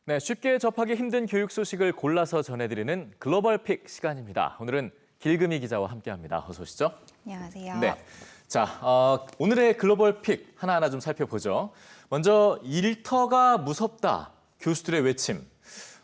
네, 쉽게 접하기 힘든 교육 소식을 골라서 전해드리는 글로벌 픽 시간입니다. 오늘은 길금희 기자와 함께합니다. 어서 오시죠. 안녕하세요. 네, 자, 오늘의 글로벌 픽 하나하나 좀 살펴보죠. 먼저 일터가 무섭다, 교수들의 외침.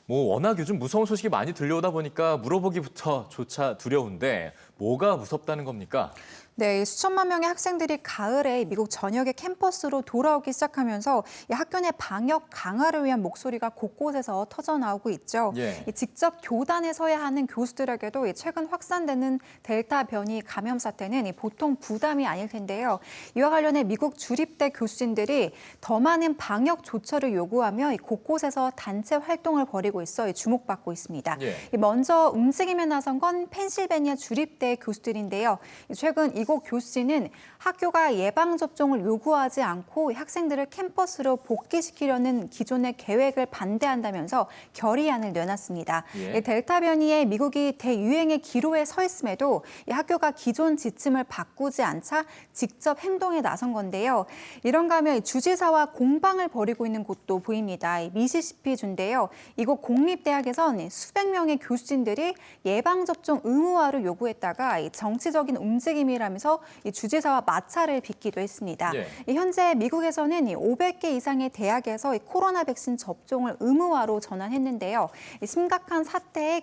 워낙 요즘 무서운 소식이 많이 들려오다 보니까 물어보기부터 조차 두려운데 뭐가 무섭다는 겁니까? 네, 수천만 명의 학생들이 가을에 미국 전역의 캠퍼스로 돌아오기 시작하면서 이 학교 내 방역 강화를 위한 목소리가 곳곳에서 터져나오고 있죠. 예. 직접 교단에 서야 하는 교수들에게도 최근 확산되는 델타 변이 감염 사태는 보통 부담이 아닐 텐데요. 이와 관련해 미국 주립대 교수진들이 더 많은 방역 조처를 요구하며 곳곳에서 단체 활동을 벌이고 있어 주목받고 있습니다. 예. 먼저 움직임에 나선 건 펜실베니아 주립대 교수들인데요. 최근 이곳 교수진은 학교가 예방접종을 요구하지 않고 학생들을 캠퍼스로 복귀시키려는 기존의 계획을 반대한다면서 결의안을 내놨습니다. 예. 델타 변이에 미국이 대유행의 기로에 서 있음에도 학교가 기존 지침을 바꾸지 않자 직접 행동에 나선 건데요. 이런가 하면 주지사와 공방을 벌이고 있는 곳도 보입니다. 미시시피주인데요. 이곳 공립대학에선 수백 명의 교수진들이 예방접종 의무화를 요구했다가 정치적인 움직임이라면서 이 주지사와 마찰을 빚기도 했습니다. 예. 현재 미국에서는 500개 이상의 대학에서 코로나 백신 접종을 의무화로 전환했는데요. 심각한 사태에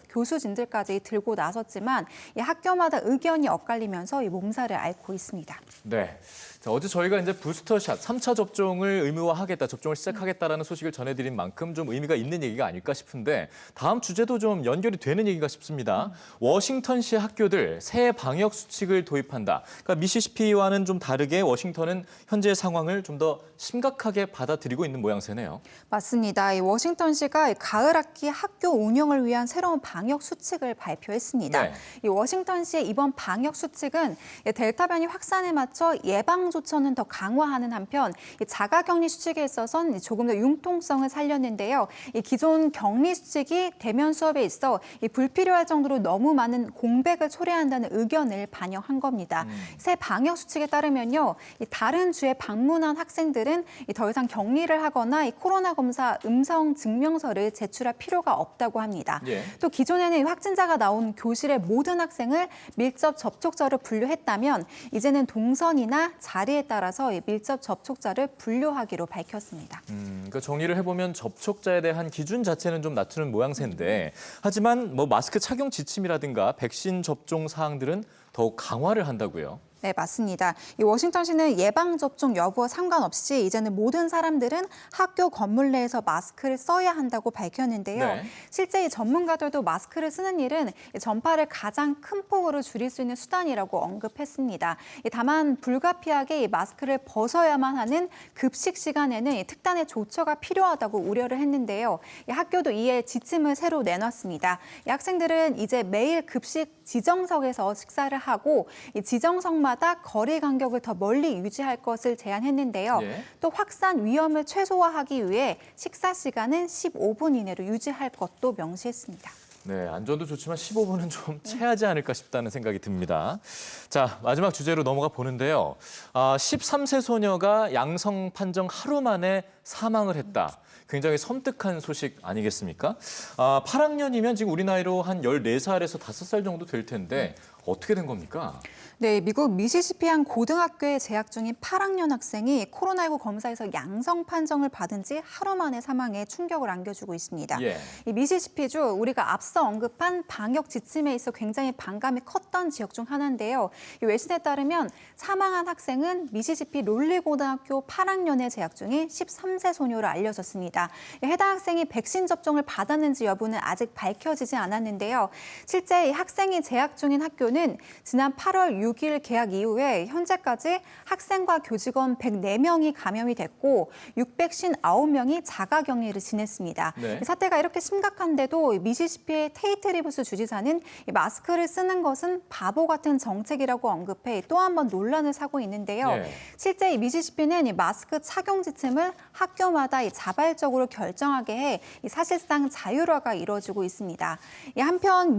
교수진들까지 들고 나섰지만 학교마다 의견이 엇갈리면서 몸살을 앓고 있습니다. 네. 자, 어제 저희가 이제 부스터샷 3차 접종을 의무화하겠다, 접종을 시작하겠다라는 소식을 전해드린 만큼 좀 의미가 있는 얘기가 아닐까 싶은데 다음 주제도 좀 연결이 되는 얘기가 싶습니다. 워싱턴시 학교들 새 방역 수칙을 도입한다. 그러니까 미시시피와는 좀 다르게 워싱턴은 현재 상황을 좀 더 심각하게 받아들이고 있는 모양새네요. 맞습니다. 이 워싱턴시가 가을 학기 학교 운영을 위한 새로운 방역 수칙을 발표했습니다. 네. 이 워싱턴시의 이번 방역 수칙은 델타 변이 확산에 맞춰 예방 조처는 더 강화하는 한편 자가격리 수칙에 있어서는 조금 더 융통성을 살렸는데요. 이 기존 격리 수칙이 대면 수업에 있어 불필요할 정도로 너무 많은 공백을 초래한다는 의견을 반영한 겁니다. 새 방역 수칙에 따르면요, 다른 주에 방문한 학생들은 더 이상 격리를 하거나 코로나 검사 음성 증명서를 제출할 필요가 없다고 합니다. 예. 또 기존에는 확진자가 나온 교실의 모든 학생을 밀접 접촉자로 분류했다면 이제는 동선이나 자리에 따라서 밀접 접촉자를 분류하기로 밝혔습니다. 그러니까 정리를 해보면 접촉자에 대한 기준 자체는 좀 낮추는 모양새인데 하지만 마스크 착용 지침이라든가 백신 접종 사항들은 더욱 강화를 한다고요. 네, 맞습니다. 이 워싱턴시는 예방접종 여부와 상관없이 이제는 모든 사람들은 학교 건물 내에서 마스크를 써야 한다고 밝혔는데요. 네. 실제 이 전문가들도 마스크를 쓰는 일은 전파를 가장 큰 폭으로 줄일 수 있는 수단이라고 언급했습니다. 다만 불가피하게 이 마스크를 벗어야만 하는 급식 시간에는 특단의 조처가 필요하다고 우려를 했는데요. 학교도 이에 지침을 새로 내놨습니다. 학생들은 이제 매일 급식 지정석에서 식사를 하고 이 지정석마다 거리 간격을 더 멀리 유지할 것을 제안했는데요. 예. 또 확산 위험을 최소화하기 위해 식사 시간은 15분 이내로 유지할 것도 명시했습니다. 네, 안전도 좋지만 15분은 좀 채하지 않을까 싶다는 생각이 듭니다. 자, 마지막 주제로 넘어가 보는데요. 13세 소녀가 양성 판정 하루 만에 사망을 했다. 굉장히 섬뜩한 소식 아니겠습니까? 8학년이면 지금 우리 나이로 한 14살에서 5살 정도 될 텐데 어떻게 된 겁니까? 네, 미국 미시시피 한 고등학교에 재학 중인 8학년 학생이 코로나19 검사에서 양성 판정을 받은 지 하루 만에 사망에 충격을 안겨주고 있습니다. 예. 이 미시시피주 우리가 앞서 언급한 방역 지침에 있어 굉장히 반감이 컸던 지역 중 하나인데요. 이 외신에 따르면 사망한 학생은 미시시피 롤리고등학교 8학년에 재학 중인 13세 소녀로 알려졌습니다. 해당 학생이 백신 접종을 받았는지 여부는 아직 밝혀지지 않았는데요. 실제 이 학생이 재학 중인 학교는 지난 8월 6일 개학 이후에 현재까지 학생과 교직원 104명이 감염이 됐고 659명이 자가격리를 지냈습니다. 네. 이 사태가 이렇게 심각한데도 미시시피의 테이트 리브스 주지사는 마스크를 쓰는 것은 바보 같은 정책이라고 언급해 또 한 번 논란을 사고 있는데요. 네. 실제 이 미시시피는 이 마스크 착용 지침을 학교마다 자발적으로 결정하게 해 사실상 자율화가 이루어지고 있습니다. 한편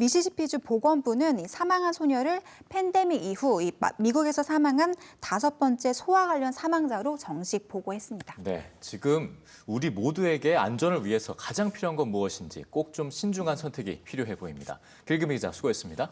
미시시피주 보건부는 이 사망한 소녀를 팬데믹 이후 미국에서 사망한 5번째 소아 관련 사망자로 정식 보고했습니다. 네, 지금 우리 모두에게 안전을 위해서 가장 필요한 건 무엇인지 꼭 좀 신중한 선택이 필요해 보입니다. 길금희 기자 수고했습니다.